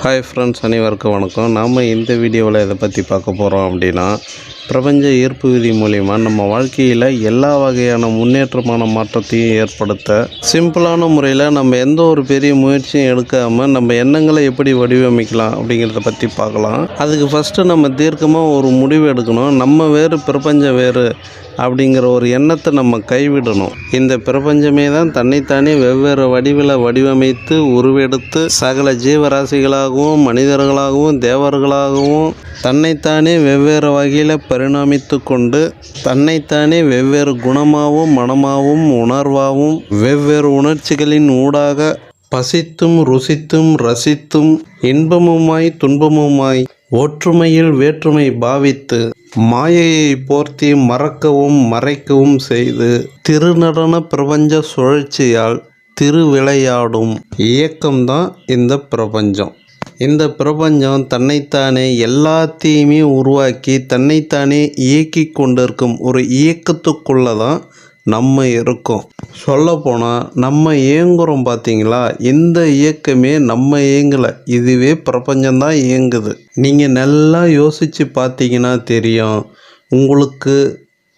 Hi friends, அனைவருக்கும் வணக்கம். நாம் இந்த வீடியோவில் இதை பற்றி பார்க்க போகிறோம் அப்படின்னா, பிரபஞ்ச ஈர்ப்பு விதி மூலிமா நம்ம வாழ்க்கையில் எல்லா வகையான முன்னேற்றமான மாற்றத்தையும் ஏற்படுத்த சிம்பிளான முறையில் நம்ம எந்த ஒரு பெரிய முயற்சியும் எடுக்காமல் நம்ம எண்ணங்களை எப்படி வடிவமைக்கலாம் அப்படிங்கிறத பற்றி பார்க்கலாம். அதுக்கு ஃபஸ்ட்டு நம்ம தீர்க்கமாக ஒரு முடிவு எடுக்கணும். நம்ம வேறு, பிரபஞ்சம் வேறு அப்படிங்கிற ஒரு எண்ணத்தை நம்ம கைவிடணும். இந்த பிரபஞ்சமே தான் தன்னைத்தானே வெவ்வேறு வடிவில் வடிவமைத்து உருவெடுத்து சகல ஜீவராசிகளாகவும் மனிதர்களாகவும் தேவர்களாகவும் தன்னைத்தானே வெவ்வேறு வகையில் பரிணாமித்து கொண்டு தன்னைத்தானே வெவ்வேறு குணமாகவும் மனமாகவும் உணர்வாகவும் வெவ்வேறு உணர்ச்சிகளின் ஊடாக பசித்தும் ருசித்தும் ரசித்தும் இன்பமுமாய் துன்பமுமாய் ஒற்றுமையில் வேற்றுமை பாவித்து மாயையை போர்த்தி மறக்கவும் மறைக்கவும் செய்து திருநடன பிரபஞ்ச சுழற்சியால் திருவிளையாடும் இயக்கம்தான் இந்த பிரபஞ்சம். இந்த பிரபஞ்சம் தன்னைத்தானே எல்லாத்தையுமே உருவாக்கி தன்னைத்தானே இயக்கி கொண்டிருக்கும் ஒரு இயக்கத்துக்குள்ளே தான் நம்ம இருக்கோம். சொல்லப்போனால் நம்ம இயங்குகிறோம் பார்த்தீங்களா, இந்த இயக்கமே நம்ம இயங்கலை, இதுவே பிரபஞ்சம்தான் இயங்குது. நீங்கள் நல்லா யோசித்து பார்த்தீங்கன்னா தெரியும், உங்களுக்கு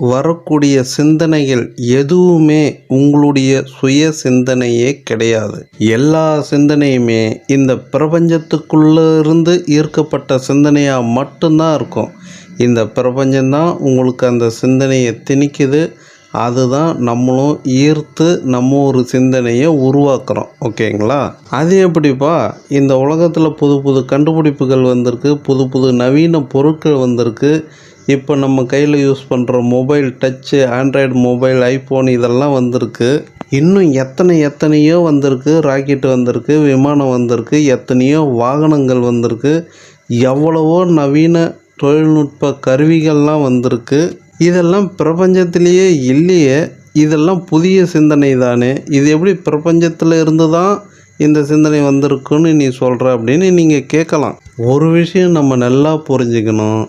வரக்கூடிய சிந்தனைகள் எதுவுமே உங்களுடைய சுய சிந்தனையே கிடையாது. எல்லா சிந்தனையுமே இந்த பிரபஞ்சத்துக்குள்ளே இருந்து ஈர்க்கப்பட்ட சிந்தனையாக மட்டும்தான் இருக்கும். இந்த பிரபஞ்சம்தான் உங்களுக்கு அந்த சிந்தனையை திணிக்குது. அதுதான் நம்மளும் ஈர்த்து நம்ம ஒரு சிந்தனையை உருவாக்குறோம். ஓகேங்களா? அது எப்படிப்பா? இந்த உலகத்தில் புது புது கண்டுபிடிப்புகள் வந்திருக்கு, புது புது நவீன பொருட்கள் வந்திருக்கு. இப்போ நம்ம கையில் யூஸ் பண்ணுற mobile, touch, android mobile, iPhone இதெல்லாம் வந்திருக்கு. இன்னும் எத்தனையோ வந்திருக்கு. ராக்கெட் வந்திருக்கு, விமானம் வந்திருக்கு, எத்தனையோ வாகனங்கள் வந்திருக்கு, எவ்வளவோ நவீன தொழில்நுட்ப கருவிகள்லாம் வந்திருக்கு. இதெல்லாம் பிரபஞ்சத்திலேயே இல்லையே, இதெல்லாம் புதிய சிந்தனை தானே. இது எப்படி பிரபஞ்சத்தில் இருந்து தான் இந்த சிந்தனை வந்திருக்குன்னு நீ சொல்கிற அப்படின்னு நீங்கள் கேட்கலாம். ஒரு விஷயம் நம்ம நல்லா புரிஞ்சுக்கணும்,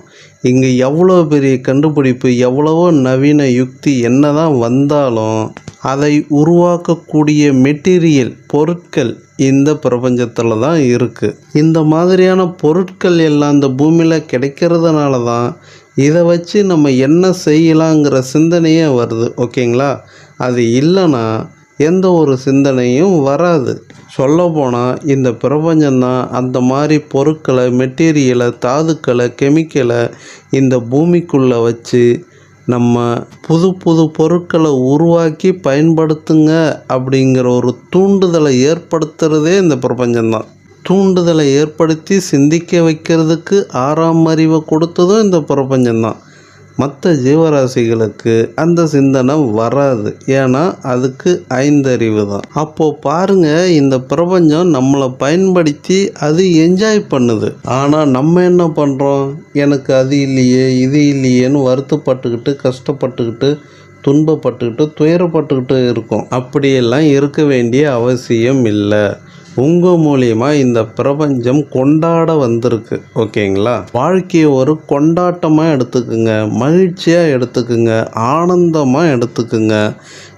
இங்கே எவ்வளோ பெரிய கண்டுபிடிப்பு, எவ்வளவோ நவீன யுக்தி என்ன தான் வந்தாலும் அதை உருவாக்கக்கூடிய மெட்டீரியல், பொருட்கள் இந்த பிரபஞ்சத்தில் தான் இருக்குது. இந்த மாதிரியான பொருட்கள் எல்லாம் இந்த பூமியில் கிடைக்கிறதுனால தான் இதை வச்சு நம்ம என்ன செய்யலாங்கிற சிந்தனையே வருது. ஓகேங்களா? அது இல்லைன்னா எந்த ஒரு சிந்தனையும் வராது. சொல்லப்போனால் இந்த பிரபஞ்சம்தான் அந்த மாதிரி பொருட்களை, மெட்டீரியலை, தாதுக்களை, கெமிக்கலை இந்த பூமிக்குள்ளே வச்சு நம்ம புது புது பொருட்களை உருவாக்கி பயன்படுத்துங்க அப்படிங்கிற ஒரு தூண்டுதலை ஏற்படுத்துகிறதே இந்த பிரபஞ்சம்தான். தூண்டுதலை ஏற்படுத்தி சிந்திக்க வைக்கிறதுக்கு ஆறாம் அறிவை கொடுத்ததும் இந்த பிரபஞ்சம்தான். மற்ற ஜீவராசிகளுக்கு அந்த சிந்தனை வராது, ஏன்னா அதுக்கு 5 அறிவு தான். அப்போது பாருங்கள், இந்த பிரபஞ்சம் நம்மளை பயன்படுத்தி அது என்ஜாய் பண்ணுது. ஆனால் நம்ம என்ன பண்ணுறோம், எனக்கு அது இல்லையே இது இல்லையேன்னு வருத்தப்பட்டுக்கிட்டு கஷ்டப்பட்டுக்கிட்டு துன்பப்பட்டுக்கிட்டு துயரப்பட்டுக்கிட்டு இருக்கோம். அப்படியெல்லாம் இருக்க வேண்டிய அவசியம் இல்லை. உங்கள் மூலியமா இந்த பிரபஞ்சம் கொண்டாட வந்திருக்கு. ஓகேங்களா? வாழ்க்கையை ஒரு கொண்டாட்டமாக எடுத்துக்குங்க, மகிழ்ச்சியாக எடுத்துக்குங்க, ஆனந்தமாக எடுத்துக்குங்க.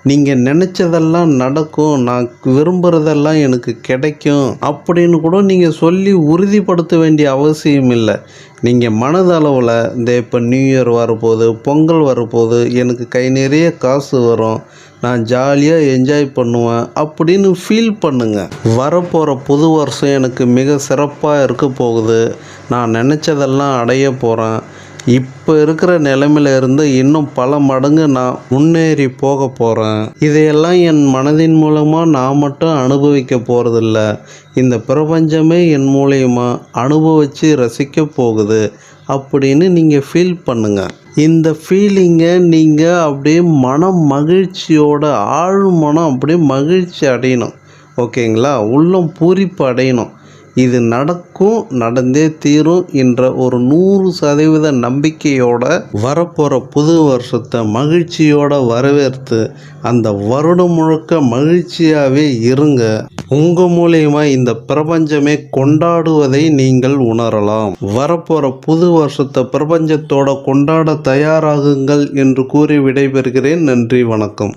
நீங்கள் நினச்சதெல்லாம் நடக்கும், நான் விரும்புகிறதெல்லாம் எனக்கு கிடைக்கும் அப்படின்னு கூட நீங்கள் சொல்லி உறுதிப்படுத்த வேண்டிய அவசியம் இல்லை. நீங்கள் மனதளவில் இந்த இப்போ நியூ இயர் வரப்போகுது, பொங்கல் வரப்போகுது, எனக்கு கை நிறைய காசு வரும், நான் ஜாலியாக என்ஜாய் பண்ணுவேன் அப்படின்னு ஃபீல் பண்ணுங்கள். வரப்போகிற புது வருஷம் எனக்கு மிக சிறப்பாக இருக்க போகுது, நான் நினச்சதெல்லாம் அடைய போகிறேன், இப்போ இருக்கிற நிலைமையில இருந்து இன்னும் பல மடங்கு நான் முன்னேறி போக போகிறேன், இதையெல்லாம் என் மனதின் மூலமாக நான் மட்டும் அனுபவிக்க போகிறதில்ல, இந்த பிரபஞ்சமே என் மூலயமா அனுபவித்து ரசிக்க போகுது அப்படின்னு நீங்கள் ஃபீல் பண்ணுங்கள். இந்த ஃபீலிங்கை நீங்கள் அப்படியே மகிழ்ச்சியோட ஆழ்மனம் அப்படியே மகிழ்ச்சி அடையணும். ஓகேங்களா? உள்ளம் பூரிப்பு அடையணும். இது நடக்கும், நடந்தே தீரும் என்ற ஒரு 100% நம்பிக்கையோட வரப்போகிற புது வருஷத்தை மகிழ்ச்சியோட வரவேற்று அந்த வருடம் முழுக்க மகிழ்ச்சியாகவே இருங்க. உங்கள் மூலயமா இந்த பிரபஞ்சமே கொண்டாடுவதை நீங்கள் உணரலாம். வரப்போகிற புது வருஷத்தை பிரபஞ்சத்தோட கொண்டாட தயாராகுங்கள் என்று கூறி விடைபெறுகிறேன். நன்றி, வணக்கம்.